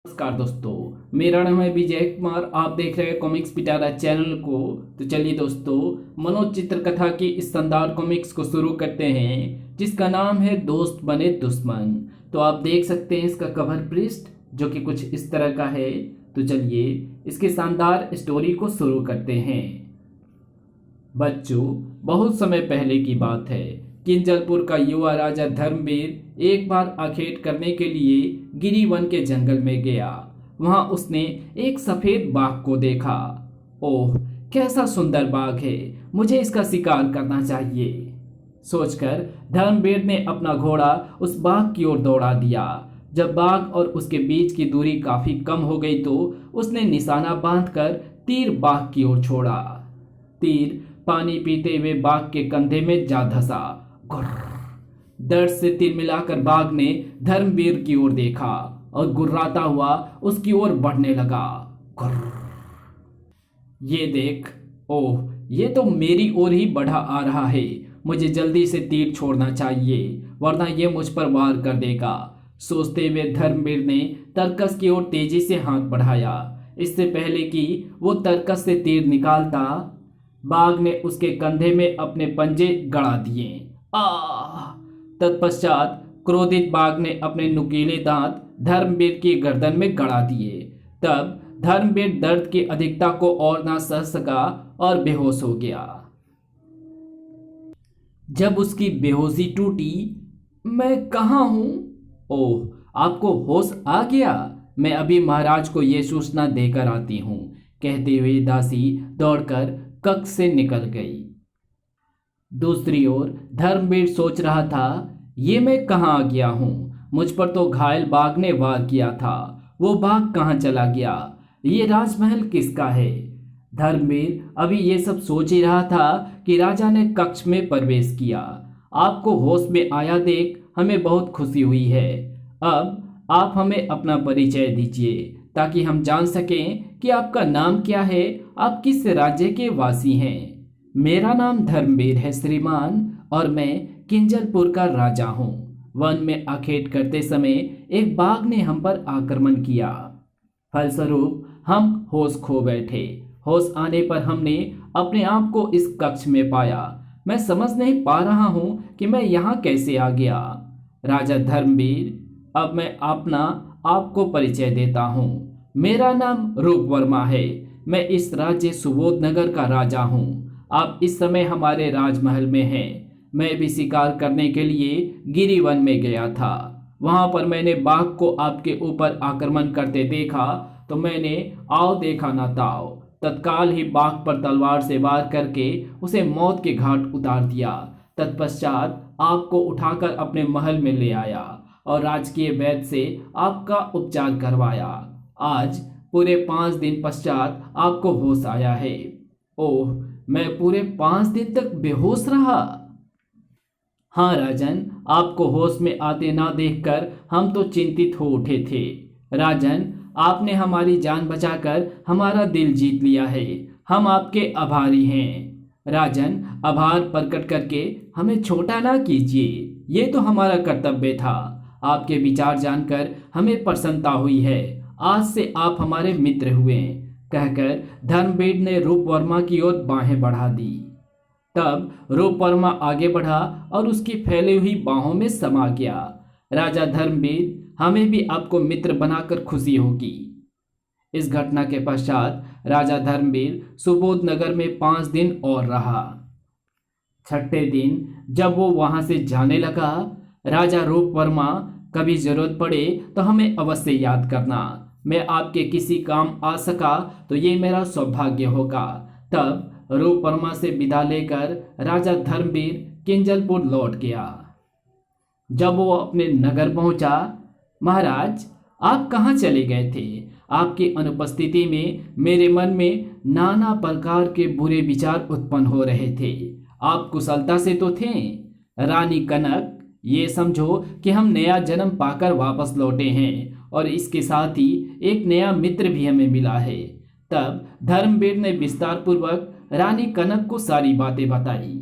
नमस्कार दोस्तों, मेरा नाम है विजय कुमार। आप देख रहे हैं कॉमिक्स पिटारा चैनल को। तो चलिए दोस्तों, मनोज चित्रकथा की इस शानदार कॉमिक्स को शुरू करते हैं, जिसका नाम है दोस्त बने दुश्मन। तो आप देख सकते हैं इसका कवर पृष्ठ, जो कि कुछ इस तरह का है। तो चलिए इसके शानदार स्टोरी को शुरू करते हैं। बच्चों, बहुत समय पहले की बात है। किंजलपुर का युवा राजा धर्मवीर एक बार आखेट करने के लिए गिरिवन के जंगल में गया। वहां उसने एक सफेद बाघ को देखा। ओह, कैसा सुंदर बाघ है, मुझे इसका शिकार करना चाहिए सोचकर धर्मवीर ने अपना घोड़ा उस बाघ की ओर दौड़ा दिया। जब बाघ और उसके बीच की दूरी काफी कम हो गई तो उसने निशाना बांधकर तीर बाघ की ओर छोड़ा। तीर पानी पीते हुए बाघ के कंधे में जा धंसा। गुर्र। दर्द से तीर मिलाकर बाघ ने धर्मवीर की ओर देखा और गुर्राता हुआ उसकी ओर बढ़ने लगा। गुर्र। ये देख, ओह, ये तो मेरी ओर ही बढ़ा आ रहा है। मुझे जल्दी से तीर छोड़ना चाहिए, वरना ये मुझ पर वार कर देगा। सोचते हुए धर्मवीर ने तरकस की ओर तेजी से हाथ बढ़ाया। इससे पहले कि वो तरकस से तीर निकालता, बाघ ने उसके कंधे में अपने पंजे गड़ा दिए। तत्पश्चात क्रोधित बाघ ने अपने नुकीले दांत धर्मवीर की गर्दन में गड़ा दिए। तब धर्मवीर दर्द की अधिकता को और ना सह सका और बेहोश हो गया। जब उसकी बेहोशी टूटी, मैं कहाँ हूं? ओह, आपको होश आ गया। मैं अभी महाराज को यह सूचना देकर आती हूं, कहते हुए दासी दौड़कर कक्ष से निकल गई। दूसरी ओर धर्मवीर सोच रहा था, ये मैं कहाँ आ गया हूँ? मुझ पर तो घायल बाघ ने वार किया था। वो बाघ कहाँ चला गया? ये राजमहल किसका है? धर्मवीर अभी ये सब सोच ही रहा था कि राजा ने कक्ष में प्रवेश किया। आपको होश में आया देख हमें बहुत खुशी हुई है। अब आप हमें अपना परिचय दीजिए, ताकि हम जान सकें कि आपका नाम क्या है, आप किस राज्य के वासी हैं। मेरा नाम धर्मवीर है श्रीमान, और मैं किंजलपुर का राजा हूँ। वन में आखेट करते समय एक बाघ ने हम पर आक्रमण किया। फलस्वरूप हम होश खो बैठे। होश आने पर हमने अपने आप को इस कक्ष में पाया। मैं समझ नहीं पा रहा हूँ कि मैं यहाँ कैसे आ गया। राजा धर्मवीर, अब मैं अपना आपको परिचय देता हूँ। मेरा नाम रूपवर्मा है। मैं इस राज्य सुबोध नगर का राजा हूँ। आप इस समय हमारे राजमहल में हैं। मैं भी शिकार करने के लिए गिरिवन में गया था। वहां पर मैंने बाघ को आपके ऊपर आक्रमण करते देखा, तो मैंने आओ देखा ना ताओ, तत्काल ही बाघ पर तलवार से वार करके उसे मौत के घाट उतार दिया। तत्पश्चात आपको उठाकर अपने महल में ले आया और राजकीय वैद्य से आपका उपचार करवाया। आज पूरे 5 दिन पश्चात आपको होश आया है। ओह, मैं पूरे 5 दिन तक बेहोश रहा। हाँ राजन, आपको होश में आते ना देखकर हम तो चिंतित हो उठे थे। राजन, आपने हमारी जान बचाकर हमारा दिल जीत लिया है। हम आपके आभारी हैं। राजन, आभार प्रकट करके हमें छोटा ना कीजिए, ये तो हमारा कर्तव्य था। आपके विचार जानकर हमें प्रसन्नता हुई है। आज से आप हमारे मित्र हुए, कहकर धर्मवीर ने रूपवर्मा की ओर बाहें बढ़ा दी। तब रूपवर्मा आगे बढ़ा और उसकी फैली हुई बाहों में समा गया। राजा धर्मवीर, हमें भी आपको मित्र बनाकर खुशी होगी। इस घटना के पश्चात राजा धर्मवीर सुबोध नगर में 5 दिन और रहा। छठे दिन जब वो वहां से जाने लगा, राजा रूपवर्मा, कभी जरूरत पड़े तो हमें अवश्य याद करना। मैं आपके किसी काम आ सका तो ये मेरा सौभाग्य होगा। तब रूपवर्मा से विदा लेकर राजा धर्मवीर किंजलपुर लौट गया। जब वो अपने नगर पहुंचा, महाराज, आप कहाँ चले गए थे? आपकी अनुपस्थिति में मेरे मन में नाना प्रकार के बुरे विचार उत्पन्न हो रहे थे। आप कुशलता से तो थे? रानी कनक, ये समझो कि हम नया जन्म पाकर वापस लौटे हैं, और इसके साथ ही एक नया मित्र भी हमें मिला है। तब धर्मवीर ने विस्तार पूर्वक रानी कनक को सारी बातें बताई।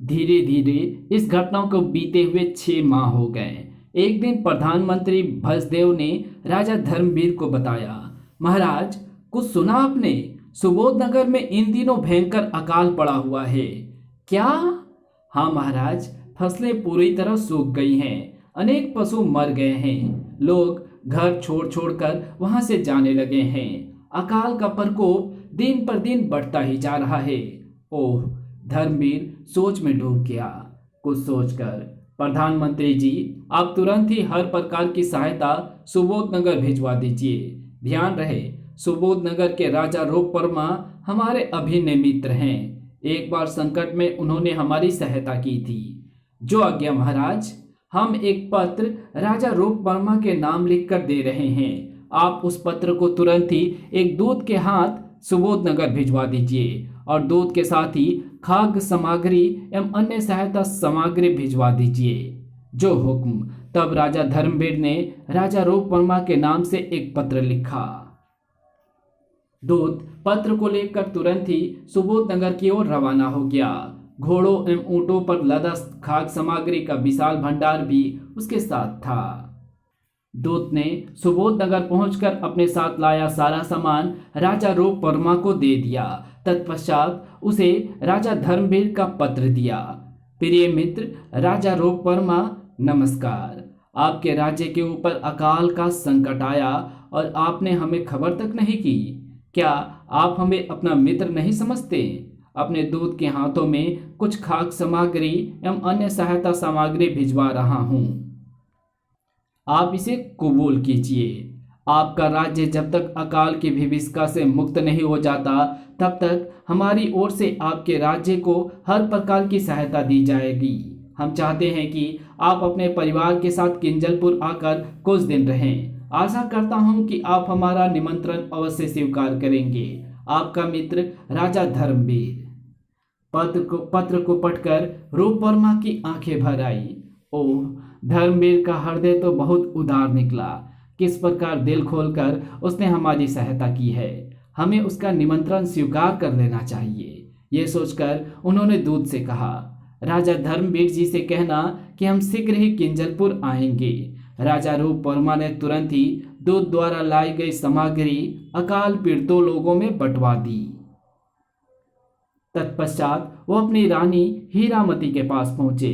धीरे धीरे इस घटना को बीते हुए 6 माह हो गए। एक दिन प्रधानमंत्री भसदेव ने राजा धर्मवीर को बताया, महाराज कुछ सुना आपने? सुबोध नगर में इन दिनों भयंकर अकाल पड़ा हुआ है। क्या? हाँ महाराज, फसलें पूरी तरह सूख गई हैं, अनेक पशु मर गए हैं, लोग घर छोड़ छोड़कर वहां से जाने लगे हैं। अकाल का प्रकोप दिन पर दिन बढ़ता ही जा रहा है। ओह, धर्मवीर सोच में डूब गया। कुछ सोचकर, प्रधानमंत्री जी, आप तुरंत ही हर प्रकार की सहायता सुबोध नगर भिजवा दीजिए। ध्यान रहे, सुबोध नगर के राजा रूप वर्मा हमारे अभिन्न मित्र हैं। एक बार संकट में उन्होंने हमारी सहायता की थी। जो आज्ञा महाराज। हम एक पत्र राजा रूप वर्मा के नाम लिखकर दे रहे हैं। आप उस पत्र को तुरंत ही एक दूत के हाथ सुबोध नगर भिजवा दीजिए और दूत के साथ ही खाद्य सामग्री एवं अन्य सहायता सामग्री भिजवा दीजिए। जो हुक्म। तब राजा धर्मवीर ने राजा रूप वर्मा के नाम से एक पत्र लिखा। दूत पत्र को लेकर तुरंत ही सुबोध नगर की ओर रवाना हो गया। घोड़ों एवं ऊंटों पर लदा खाद्य सामग्री का विशाल भंडार भी उसके साथ था। दूत ने सुबोध नगर पहुंचकर अपने साथ लाया सारा सामान राजा रूप वर्मा को दे दिया। तत्पश्चात उसे राजा धर्मवीर का पत्र दिया। प्रिय मित्र राजा रूप वर्मा, नमस्कार। आपके राज्य के ऊपर अकाल का संकट आया और आपने हमें खबर तक नहीं की। क्या आप हमें अपना मित्र नहीं समझते? अपने दूत के हाथों में कुछ खाद्य सामग्री एवं अन्य सहायता सामग्री भिजवा रहा हूं। आप इसे कबूल कीजिए। आपका राज्य जब तक अकाल की विभीषिका से मुक्त नहीं हो जाता, तब तक हमारी ओर से आपके राज्य को हर प्रकार की सहायता दी जाएगी। हम चाहते हैं कि आप अपने परिवार के साथ किंजलपुर आकर कुछ दिन रहें। आशा करता हूं कि आप हमारा निमंत्रण अवश्य स्वीकार करेंगे। आपका मित्र राजा धर्मवीर। पत्र को पढ़कर रूप वर्मा की आंखें भर आई। ओह, धर्मवीर का हृदय तो बहुत उदार निकला। किस प्रकार दिल खोलकर उसने हमारी सहायता की है। हमें उसका निमंत्रण स्वीकार कर लेना चाहिए। ये सोचकर उन्होंने दूत से कहा, राजा धर्मवीर जी से कहना कि हम शीघ्र ही किंजलपुर आएंगे। राजा रूप वर्मा ने तुरंत ही दूत द्वारा लाई गई सामग्री अकाल पीड़ितों लोगों में बंटवा दी। तत्पश्चात वो अपनी रानी हीरामती के पास पहुंचे।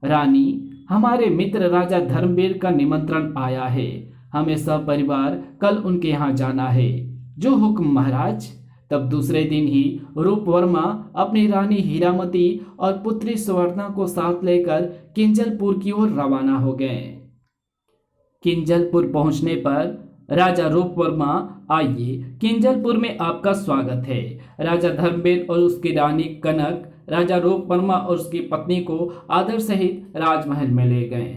रानी, हमारे मित्र राजा धर्मवीर का निमंत्रण आया है। हमें सब परिवार कल उनके यहाँ जाना है। जो हुक्म महाराज। तब दूसरे दिन ही रूप वर्मा अपनी रानी हीरामती और पुत्री स्वर्णा को साथ लेकर किंजलपुर की ओर रवाना हो गए। किंजलपुर पहुंचने पर राजा रूप वर्मा, आइए, किंजलपुर में आपका स्वागत है। राजा धर्मवीर और उसकी रानी कनक राजा रूप वर्मा और उसकी पत्नी को आदर सहित राजमहल में ले गए।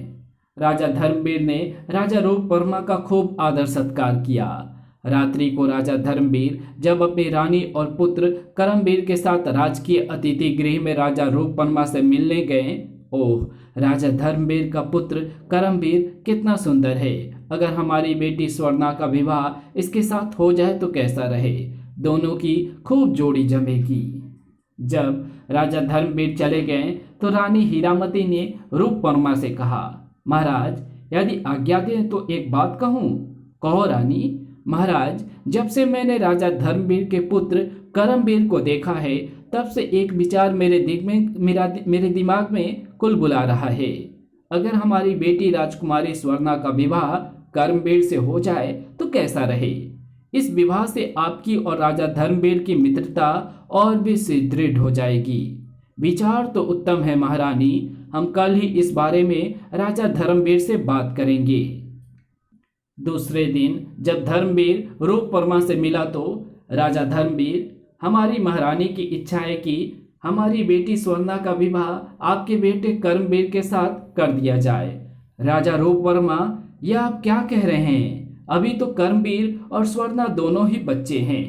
राजा धर्मवीर ने राजा रूप वर्मा का खूब आदर सत्कार किया। रात्रि को राजा धर्मवीर जब अपनी रानी और पुत्र करमवीर के साथ राजकीय अतिथि गृह में राजा रूप वर्मा से मिलने गए। ओह, राजा धर्मवीर का पुत्र करमवीर कितना सुंदर है। अगर हमारी बेटी स्वर्णा का विवाह इसके साथ हो जाए तो कैसा रहे। दोनों की खूब जोड़ी जमेगी। जब राजा धर्मवीर चले गए तो रानी हीरामती ने रूप वर्मा से कहा, महाराज, यदि आज्ञा दें तो एक बात कहूँ। कहो रानी। महाराज, जब से मैंने राजा धर्मवीर के पुत्र करमवीर को देखा है, तब से एक विचार मेरे दिमाग में कुल बुला रहा है। अगर हमारी बेटी राजकुमारी स्वर्णा का विवाह करमवीर से हो जाए तो कैसा रहे। इस विवाह से आपकी और राजा धर्मवीर की मित्रता और भी सुदृढ़ हो जाएगी। विचार तो उत्तम है महारानी। हम कल ही इस बारे में राजा धर्मवीर से बात करेंगे। दूसरे दिन जब धर्मवीर रूप वर्मा से मिला तो राजा धर्मवीर, हमारी महारानी की इच्छा है कि हमारी बेटी स्वर्णा का विवाह आपके बेटे करमवीर के साथ कर दिया जाए। राजा रूप वर्मा, यह आप क्या कह रहे हैं? अभी तो करमवीर और स्वर्णा दोनों ही बच्चे हैं।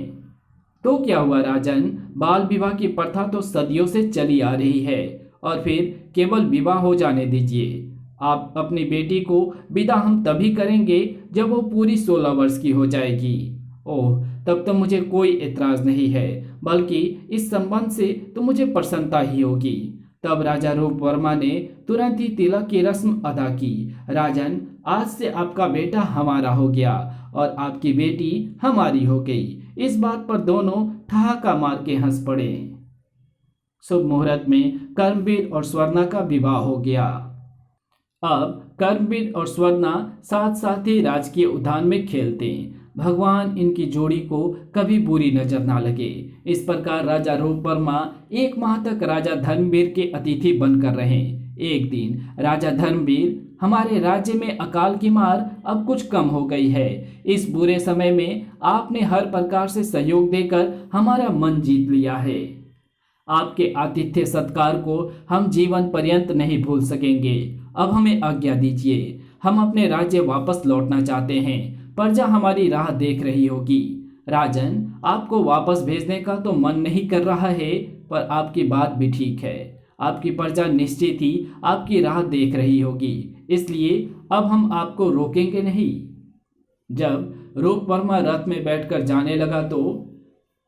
तो क्या हुआ राजन, बाल विवाह की प्रथा तो सदियों से चली आ रही है और फिर केवल विवाह हो जाने दीजिए। आप अपनी बेटी को विदा हम तभी करेंगे जब वो पूरी 16 वर्ष की हो जाएगी। ओह, तब तो मुझे कोई एतराज नहीं है, बल्कि इस संबंध से तो मुझे प्रसन्नता ही होगी। तब राजा रूप वर्मा ने तुरंत ही तिलक की रस्म अदा की। राजन, आज से आपका बेटा हमारा हो गया और आपकी बेटी हमारी हो गई। इस बात पर दोनों ठहाका मार के हंस पड़े। शुभ मुहूर्त में कर्मवीर और स्वर्णा का विवाह हो गया। अब कर्मवीर और स्वर्णा साथ साथ ही राजकीय उद्यान में खेलते। भगवान इनकी जोड़ी को कभी बुरी नजर ना लगे। इस प्रकार राजा रूप वर्मा 1 माह तक राजा धर्मवीर के अतिथि बनकर रहे। एक दिन राजा धर्मवीर, हमारे राज्य में अकाल की मार अब कुछ कम हो गई है। इस बुरे समय में आपने हर प्रकार से सहयोग देकर हमारा मन जीत लिया है। आपके आतिथ्य सत्कार को हम जीवन पर्यंत नहीं भूल सकेंगे। अब हमें आज्ञा दीजिए, हम अपने राज्य वापस लौटना चाहते हैं। प्रजा हमारी राह देख रही होगी। राजन, आपको वापस भेजने का तो मन नहीं कर रहा है, पर आपकी बात भी ठीक है। आपकी प्रजा निश्चित ही आपकी राह देख रही होगी, इसलिए अब हम आपको रोकेंगे नहीं। जब रूप वर्मा रथ में बैठकर जाने लगा तो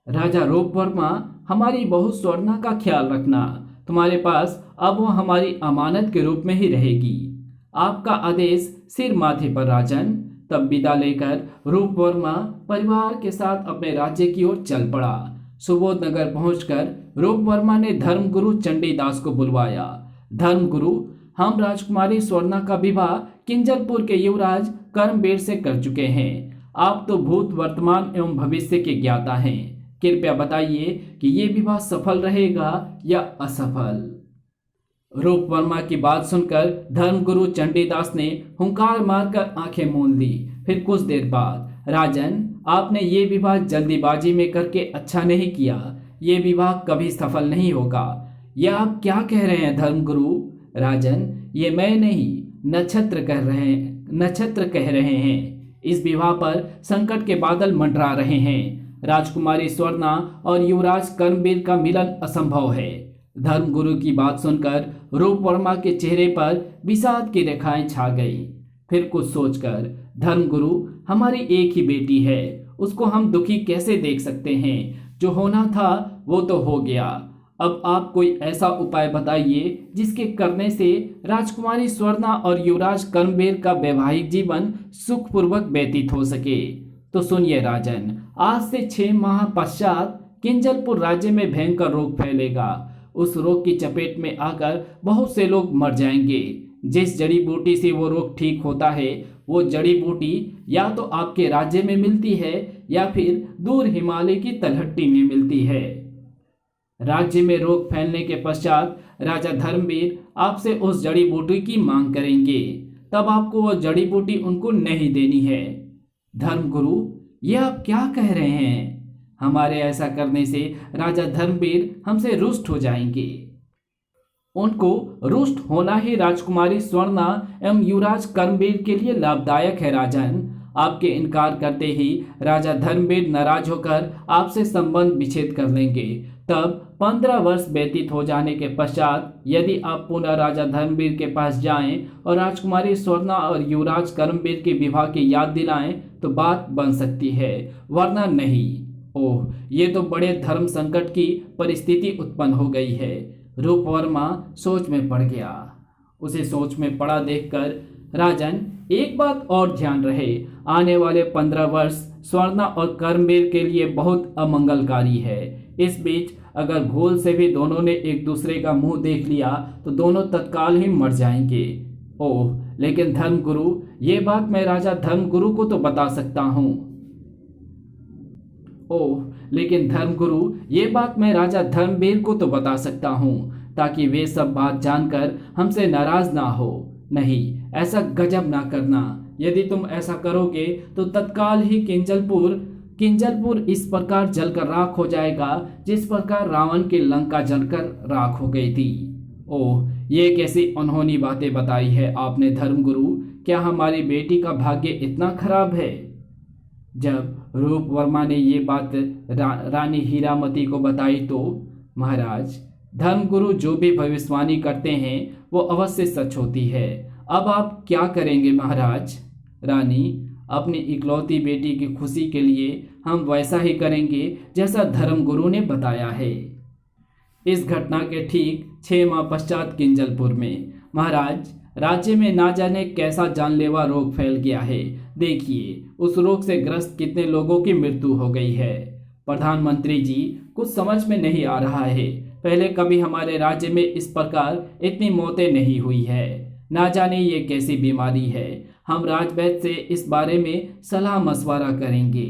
राजा रूप वर्मा, हमारी बहू स्वर्णा का ख्याल रखना। तुम्हारे पास अब वो हमारी अमानत के रूप में ही रहेगी। आपका आदेश सिर माथे पर राजन। तब विदा लेकर रूप वर्मा परिवार के साथ अपने राज्य की ओर चल पड़ा। सुबोध नगर पहुंचकर रूप वर्मा ने धर्मगुरु चंडीदास को बुलवाया। धर्मगुरु, हम राजकुमारी स्वर्णा का विवाह किंजलपुर के युवराज कर्मवीर से कर चुके हैं। आप तो भूत, वर्तमान एवं भविष्य के ज्ञाता हैं। कृपया बताइए कि ये विवाह सफल रहेगा या असफल। रूप वर्मा की बात सुनकर धर्मगुरु चंडीदास ने हुंकार मारकर आंखें मूंद ली। फिर कुछ देर बाद, राजन, आपने ये विवाह जल्दीबाजी में करके अच्छा नहीं किया। ये विवाह कभी सफल नहीं होगा। यह आप क्या कह रहे हैं धर्मगुरु? राजन, ये मैं नहीं, नक्षत्र कह रहे हैं। इस विवाह पर संकट के बादल मंडरा रहे हैं। राजकुमारी स्वर्णा और युवराज कर्मवीर का मिलन असंभव है। धर्मगुरु की बात सुनकर रूप वर्मा के चेहरे पर विषाद की रेखाएं छा गई। फिर कुछ सोचकर, धर्मगुरु, हमारी एक ही बेटी है, उसको हम दुखी कैसे देख सकते हैं? जो होना था वो तो हो गया। अब आप कोई ऐसा उपाय बताइए जिसके करने से राजकुमारी स्वर्णा और युवराज कर्मवीर का वैवाहिक जीवन सुखपूर्वक व्यतीत हो सके। तो सुनिए राजन, आज से 6 माह पश्चात किंजलपुर राज्य में भयंकर रोग फैलेगा। उस रोग की चपेट में आकर बहुत से लोग मर जाएंगे। जिस जड़ी बूटी से वो रोग ठीक होता है, वो जड़ी बूटी या तो आपके राज्य में मिलती है या फिर दूर हिमालय की तलहटी में मिलती है। राज्य में रोग फैलने के पश्चात राजा धर्मवीर आपसे उस जड़ी बूटी की मांग करेंगे। तब आपको वो जड़ी बूटी उनको नहीं देनी है। धर्मगुरु, ये आप क्या कह रहे हैं? हमारे ऐसा करने से राजा धर्मवीर हमसे रुष्ट हो जाएंगे। उनको रुष्ट होना ही राजकुमारी स्वर्णा एवं युवराज कर्मवीर के लिए लाभदायक है। राजन, आपके इनकार करते ही राजा धर्मवीर नाराज होकर आपसे संबंध विच्छेद कर लेंगे। तब 15 वर्ष व्यतीत हो जाने के पश्चात यदि आप पुनः राजा धर्मवीर के पास जाएं और राजकुमारी स्वर्णा और युवराज कर्मवीर के विवाह की याद दिलाएं तो बात बन सकती है, वरना नहीं। ओह, ये तो बड़े धर्म संकट की परिस्थिति उत्पन्न हो गई है। रूप वर्मा सोच में पड़ गया। उसे सोच में पड़ा देखकर, राजन, एक बात और ध्यान रहे, आने वाले 15 वर्ष स्वर्णा और कर्मवीर के लिए बहुत अमंगलकारी है। इस बीच अगर भूल से भी दोनों ने एक दूसरे का मुंह देख लिया तो दोनों तत्काल ही मर जाएंगे। ओह, लेकिन धर्मगुरु, ये बात मैं राजा धर्मगुरु को तो बता सकता हूँ। ओह, लेकिन धर्मगुरु, ये बात मैं राजा धर्मवीर को तो बता सकता हूँ, ताकि वे सब बात जानकर हमसे नाराज ना हो। नहीं, ऐसा गजब ना करना। यदि तुम ऐसा करोगे तो तत्काल ही किंजलपुर इस प्रकार जलकर राख हो जाएगा जिस प्रकार रावण की लंका जलकर राख हो गई थी। ओह, ये कैसी अनहोनी बातें बताई है आपने धर्मगुरु। क्या हमारी बेटी का भाग्य इतना खराब है? जब रूप वर्मा ने ये बात रानी हीरामती को बताई तो, महाराज, धर्मगुरु जो भी भविष्यवाणी करते हैं वो अवश्य सच होती है। अब आप क्या करेंगे महाराज? रानी, अपनी इकलौती बेटी की खुशी के लिए हम वैसा ही करेंगे जैसा धर्मगुरु ने बताया है। इस घटना के ठीक 6 माह पश्चात किंजलपुर में। महाराज, राज्य में ना जाने कैसा जानलेवा रोग फैल गया है। देखिए, उस रोग से ग्रस्त कितने लोगों की मृत्यु हो गई है। प्रधानमंत्री जी, कुछ समझ में नहीं आ रहा है। पहले कभी हमारे राज्य में इस प्रकार इतनी मौतें नहीं हुई है। ना जाने ये कैसी बीमारी है। हम राजवैद्य से इस बारे में सलाह मशवरा करेंगे।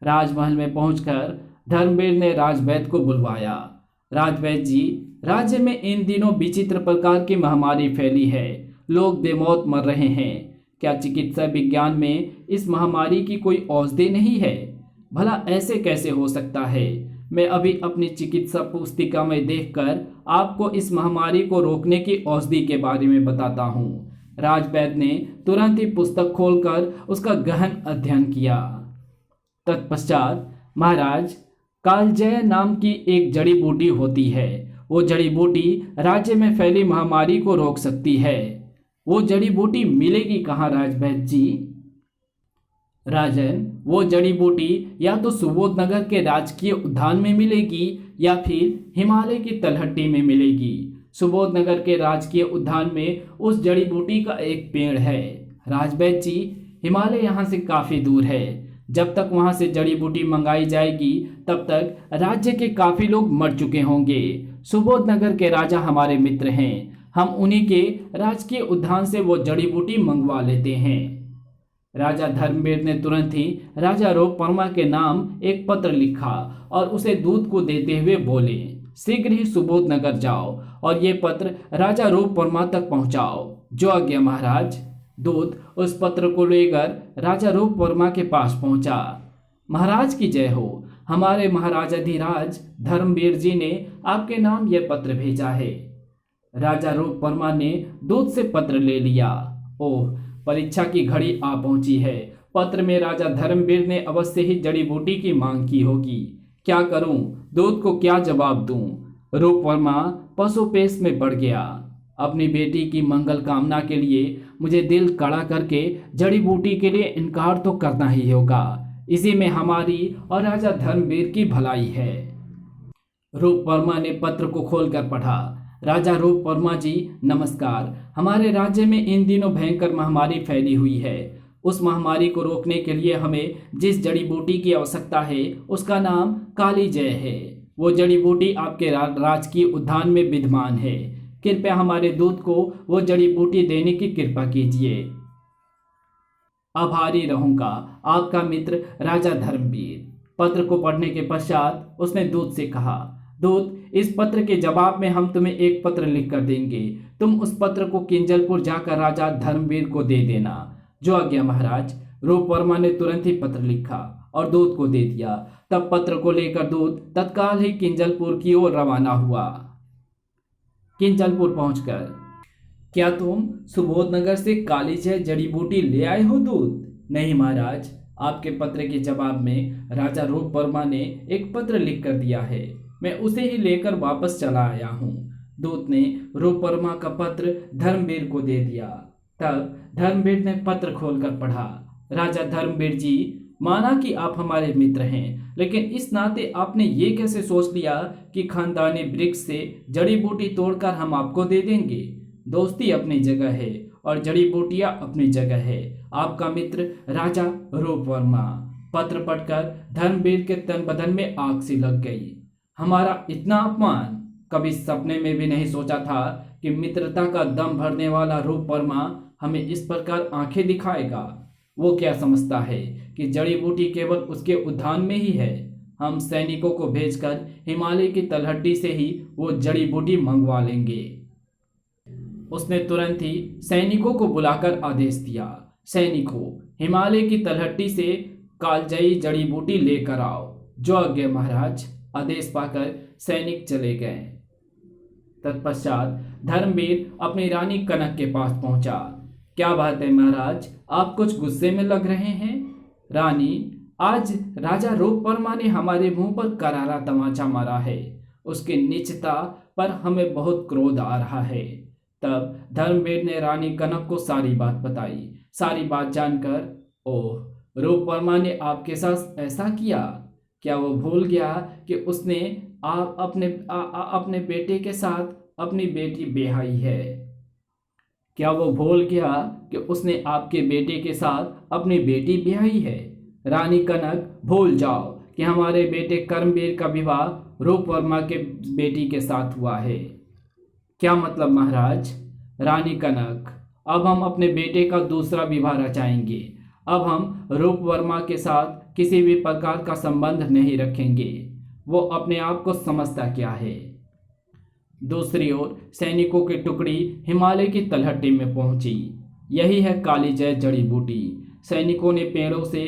राजमहल में पहुंचकर धर्मवीर ने राजवैद्य को बुलवाया। राजवैद्य जी, राज्य में इन दिनों विचित्र प्रकार की महामारी फैली है। लोग बेमौत मर रहे हैं। क्या चिकित्सा विज्ञान में इस महामारी की कोई औषधि नहीं है? भला ऐसे कैसे हो सकता है? मैं अभी अपनी चिकित्सा पुस्तिका में देखकर आपको इस महामारी को रोकने की औषधि के बारे में बताता हूँ। राजवैद्य ने तुरंत ही पुस्तक खोलकर उसका गहन अध्ययन किया। तत्पश्चात, महाराज, कालजय नाम की एक जड़ी बूटी होती है। वो जड़ी बूटी राज्य में फैली महामारी को रोक सकती है। वो जड़ी बूटी मिलेगी कहाँ राजवैद्य जी? राजन, वो जड़ी बूटी या तो सुबोध नगर के राजकीय उद्यान में मिलेगी या फिर हिमालय की तलहटी में मिलेगी। सुबोध नगर के राजकीय उद्यान में उस जड़ी बूटी का एक पेड़ है। राजवैद्य जी, हिमालय यहाँ से काफी दूर है। जब तक वहां से जड़ी बूटी मंगाई जाएगी तब तक राज्य के काफी लोग मर चुके होंगे। सुबोध नगर के राजा हमारे मित्र हैं। हम उन्हीं के राजकीय उद्यान से वो जड़ी बूटी मंगवा लेते हैं। राजा धर्मवीर ने तुरंत ही राजा रोपवर्मा के नाम एक पत्र लिखा और उसे दूत को देते हुए बोले, शीघ्र ही सुबोध नगर जाओ और ये पत्र राजा रोपवर्मा तक पहुंचाओ। जो आज्ञा महाराज। दूत उस पत्र को लेकर राजा रोपवर्मा के पास पहुंचा। महाराज की जय हो। हमारे महाराजाधिराज धर्मवीर जी ने आपके नाम यह पत्र भेजा है। राजा रोपवर्मा ने दूत से पत्र ले लिया। ओह, परीक्षा की घड़ी आ पहुंची है। पत्र में राजा धर्मवीर ने अवश्य ही जड़ी बूटी की मांग की होगी। क्या करूं? दूत को क्या जवाब दूं? रोपवर्मा पशुपेश में पड़ गया। अपनी बेटी की मंगल कामना के लिए मुझे दिल कड़ा करके जड़ी बूटी के लिए इनकार तो करना ही होगा। इसी में हमारी और राजा धर्मवीर की भलाई है। रोपवर्मा ने पत्र को खोलकर पढ़ा। राजा रोपवर्मा जी, नमस्कार। हमारे राज्य में इन दिनों भयंकर महामारी फैली हुई है। उस महामारी को रोकने के लिए हमें जिस जड़ी बूटी की आवश्यकता है उसका नाम कालीजय है। वो जड़ी बूटी आपके राजकीय उद्यान में विद्यमान है। कृपया हमारे दूत को वो जड़ी बूटी देने की कृपा कीजिए। आभारी रहूंगा, आपका मित्र राजा धर्मवीर। पत्र को पढ़ने के पश्चात उसने दूत से कहा, दूत, इस पत्र के जवाब में हम तुम्हें एक पत्र लिख कर देंगे। तुम उस पत्र को किंजलपुर जाकर राजा धर्मवीर को दे देना। जो आज्ञा महाराज। रोपवर्मा ने तुरंत ही पत्र लिखा और दूत को दे दिया। तब पत्र को लेकर दूत तत्काल ही किंजलपुर की ओर रवाना हुआ। किंजलपुर पहुंचकर, क्या तुम सुबोध नगर से कालीजय जड़ी बूटी ले आए हो दूत? नहीं महाराज, आपके पत्र के जवाब में राजा रोपवर्मा ने एक पत्र लिख कर दिया है। मैं उसे ही लेकर वापस चला आया हूँ। दूत ने रोपवर्मा का पत्र धर्मवीर को दे दिया। तब धर्मवीर ने पत्र खोलकर पढ़ा। राजा धर्मवीर जी, माना कि आप हमारे मित्र हैं, लेकिन इस नाते आपने ये कैसे सोच लिया कि खानदानी वृक्ष से जड़ी बूटी तोड़कर हम आपको दे देंगे? दोस्ती अपनी जगह है और जड़ी बूटियां अपनी जगह है। आपका मित्र राजा रोपवर्मा। पत्र पढ़कर धर्मवीर के तन बदन में आग सी लग गई। हमारा इतना अपमान! कभी सपने में भी नहीं सोचा था कि मित्रता का दम भरने वाला रोपवर्मा हमें इस प्रकार आंखें दिखाएगा। वो क्या समझता है कि जड़ी बूटी केवल उसके उद्यान में ही है? हम सैनिकों को भेजकर हिमालय की तलहटी से ही वो जड़ी बूटी मंगवा लेंगे। उसने तुरंत ही सैनिकों को बुलाकर आदेश दिया, सैनिकों, हिमालय की तलहटी से कालजयी जड़ी बूटी लेकर आओ। जो आज्ञा महाराज। आदेश पाकर सैनिक चले गए। तत्पश्चात धर्मवीर अपनी रानी कनक के पास पहुंचा। क्या बात है महाराज, आप कुछ गुस्से में लग रहे हैं? रानी, आज राजा रोपवर्मा ने हमारे मुंह पर करारा तमाचा मारा है। उसकी नीचता पर हमें बहुत क्रोध आ रहा है। तब धर्मवीर ने रानी कनक को सारी बात बताई। सारी बात जानकर, ओह, रोपवर्मा ने आपके साथ ऐसा किया? क्या वो भूल गया कि उसने आप अपने बेटे के साथ अपनी बेटी ब्याही है। क्या वो भूल गया कि उसने आपके बेटे के साथ अपनी बेटी ब्याही है? रानी कनक, भूल जाओ कि हमारे बेटे कर्मवीर का विवाह रूप वर्मा के बेटी के साथ हुआ है। क्या मतलब महाराज? रानी कनक, अब हम अपने बेटे का दूसरा विवाह रचाएंगे। अब हम रूप वर्मा के साथ किसी भी प्रकार का संबंध नहीं रखेंगे। वो अपने आप को समझता क्या है? दूसरी ओर सैनिकों की टुकड़ी हिमालय की तलहटी में पहुंची। यही है कालीजय जड़ी बूटी। सैनिकों ने पेड़ों से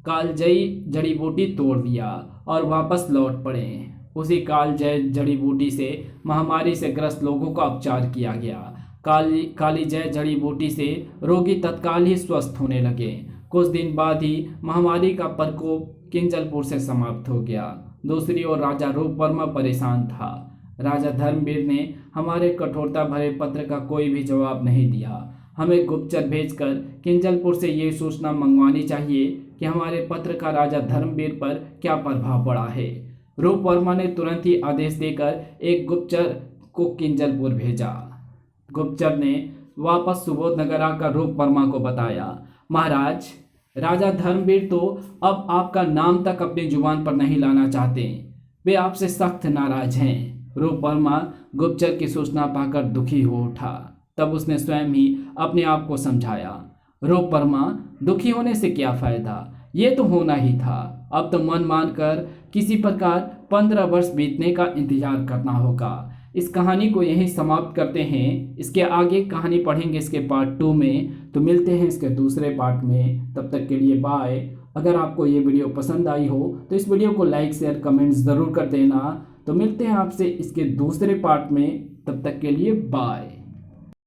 कालजयी जड़ी बूटी तोड़ दिया और वापस लौट पड़े। उसी कालजय जड़ी बूटी से महामारी से ग्रस्त लोगों का उपचार किया गया। कालीजय जड़ी बूटी से रोगी तत्काल ही स्वस्थ होने लगे। कुछ दिन बाद ही महामारी का प्रकोप किंजलपुर से समाप्त हो गया। दूसरी ओर राजा रूप वर्मा परेशान था। राजा धर्मवीर ने हमारे कठोरता भरे पत्र का कोई भी जवाब नहीं दिया। हमें गुप्तचर भेजकर किंजलपुर से ये सूचना मंगवानी चाहिए कि हमारे पत्र का राजा धर्मवीर पर क्या प्रभाव पड़ा है। रूप वर्मा ने तुरंत ही आदेश देकर एक गुप्तचर को किंजलपुर भेजा। गुप्तचर ने वापस सुबोधनगर आकर रूप वर्मा को बताया, महाराज, राजा धर्मवीर तो अब आपका नाम तक अपनी जुबान पर नहीं लाना चाहते। वे आपसे सख्त नाराज हैं। रूप वर्मा गुप्तचर की सूचना पाकर दुखी हो उठा। तब उसने स्वयं ही अपने आप को समझाया, रूप वर्मा, दुखी होने से क्या फायदा? ये तो होना ही था। अब तो मन मानकर किसी प्रकार 15 वर्ष बीतने का इंतजार करना होगा। इस कहानी को यहीं समाप्त करते हैं। इसके आगे कहानी पढ़ेंगे इसके पार्ट 2 में। तो मिलते हैं इसके दूसरे पार्ट में। तब तक के लिए बाय। अगर आपको ये वीडियो पसंद आई हो तो इस वीडियो को लाइक शेयर कमेंट्स ज़रूर कर देना। तो मिलते हैं आपसे इसके दूसरे पार्ट में। तब तक के लिए बाय।